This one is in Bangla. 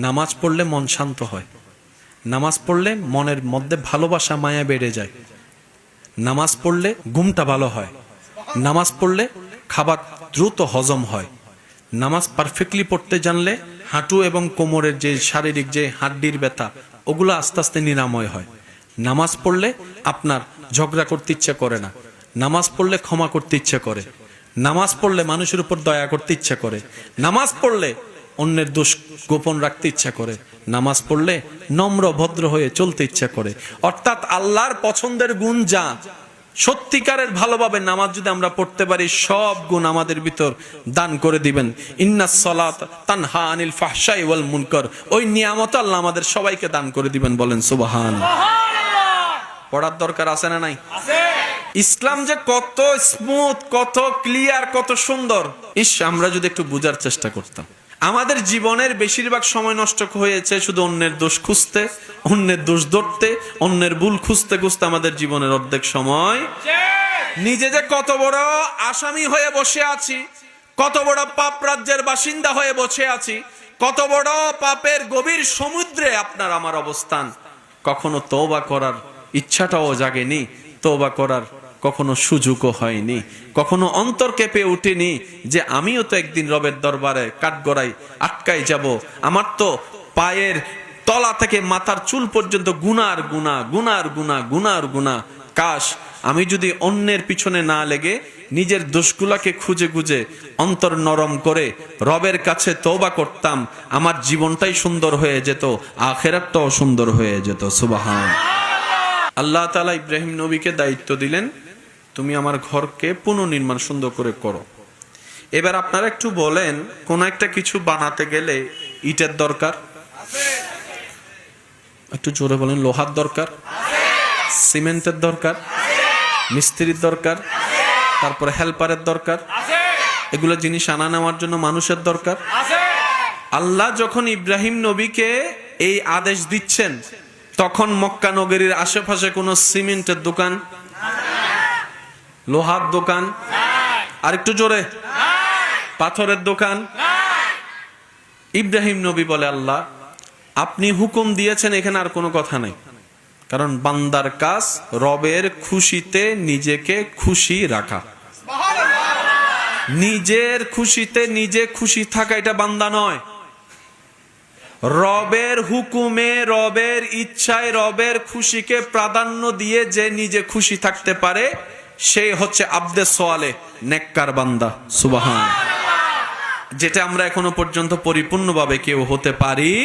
নামাজ পড়লে মন শান্ত হয়, নামাজ পড়লে মনের মধ্যে ভালোবাসা মায়া বেড়ে যায়, নামাজ পড়লে ঘুমটা ভালো হয়, নামাজ পড়লে খাবার দ্রুত হজম হয়, নামাজ পারফেক্টলি পড়তে জানলে হাঁটু এবং কোমরের যে শারীরিক যে হাড্ডির ব্যথা ওগুলো আস্তে আস্তে নিরাময় হয়। নামাজ পড়লে আপনার ঝগড়া করতে ইচ্ছে করে না, নামাজ পড়লে ক্ষমা করতে ইচ্ছে করে, নামাজ পড়লে মানুষের উপর দয়া করতে ইচ্ছে করে, নামাজ পড়লে অন্যের দোষ গোপন রাখতে ইচ্ছা করে, নামাজ পড়লে নম্র ভদ্র হয়ে চলতে ইচ্ছা করে। অর্থাৎ আল্লাহর পছন্দের গুণ যা, সত্যিকারের ভালোভাবে নামাজ যদি আমরা পড়তে পারি, সব গুণ আমাদের ভিতর দান করে দিবেন। ইন্নাস সালাত তানহা আনিল ফাহশাই ওয়াল মুনকার, ওই নিয়ামত আল্লাহ আমাদের সবাইকে দান করে দিবেন। বলেন সুবহানাল্লাহ। পড়ার দরকার আছে না নাই? ইসলাম যে কত স্মুথ, কত ক্লিয়ার, কত সুন্দর, আমরা যদি একটু বোঝার চেষ্টা করতাম। আমাদের জীবনের বেশিরভাগ সময় নষ্ট হয়েছে শুধু অন্যের দোষ খুঁজতে, অন্যের দোষ ধরতে, অন্যের ভুল খুঁজতে খুঁজতে আমাদের জীবনের অর্ধেক সময় নিজে যে কত বড় আসামি হয়ে বসে আছি, কত বড় পাপ রাজ্যের বাসিন্দা হয়ে বসে আছি, কত বড় পাপের গভীর সমুদ্রে আপনার আমার অবস্থান, কখনো তওবা করার ইচ্ছাটাও জাগেনি, তওবা করার কখনো সুযোগও হয়নি, কখনো অন্তর কেঁপে উঠেনি যে আমিও তো একদিন রবের দরবারে কাঠগড়াই আটকাই যাব, আমার তো পায়ের তলা থেকে মাথার চুল পর্যন্ত গুনার গুনাহ, গুনার গুনাহ, গুনার গুনাহ। কাশ আমি যদি অন্যের পিছনে না লেগে নিজের দোষগুলাকে খুঁজে খুঁজে অন্তর নরম করে রবের কাছে তওবা করতাম, আমার জীবনটাই সুন্দর হয়ে যেত, আখিরাতটাও সুন্দর হয়ে যেত। সুবহানাল্লাহ। আল্লাহ তাআলা ইব্রাহিম নবীকে দায়িত্ব দিলেন, তুমি আমার ঘরকে পুনর্নির্মাণ সুন্দর করে করো। এবার আপনারা একটু বলেন, কোন একটা কিছু বানাতে গেলে ইটের দরকার, একটু জোরে বলেন, লোহার দরকার, সিমেন্টের দরকার, মিস্ত্রির দরকার, তারপরে হেল্পারের দরকার, এগুলো জিনিস আনা নেওয়ার জন্য মানুষের দরকার। আল্লাহ যখন ইব্রাহিম নবীকে এই আদেশ দিচ্ছেন, তখন মক্কা নগরীর আশেপাশে কোনো সিমেন্টের দোকান, লোহার দোকান, আর একটু জোরে, পাথরের দোকান। ইব্রাহিম নবী বলে, আল্লাহ আপনি হুকুম দিয়েছেন, এখানে আর কোনো কথা নাই। কারণ বান্দার কাজ রবের খুশিতে নিজেকে খুশি রাখা, নিজের খুশিতে নিজে খুশি থাকা এটা বান্দা নয়। রবের হুকুমে, রবের ইচ্ছায়, রবের খুশিকে প্রাধান্য দিয়ে যে নিজে খুশি থাকতে পারে, সে হচ্ছে আবদে সোয়ালে, নেককার বান্দা। সুবহানাল্লাহ। যেটা আমরা এখনো পর্যন্ত পরিপূর্ণভাবে কেউ হতে পারি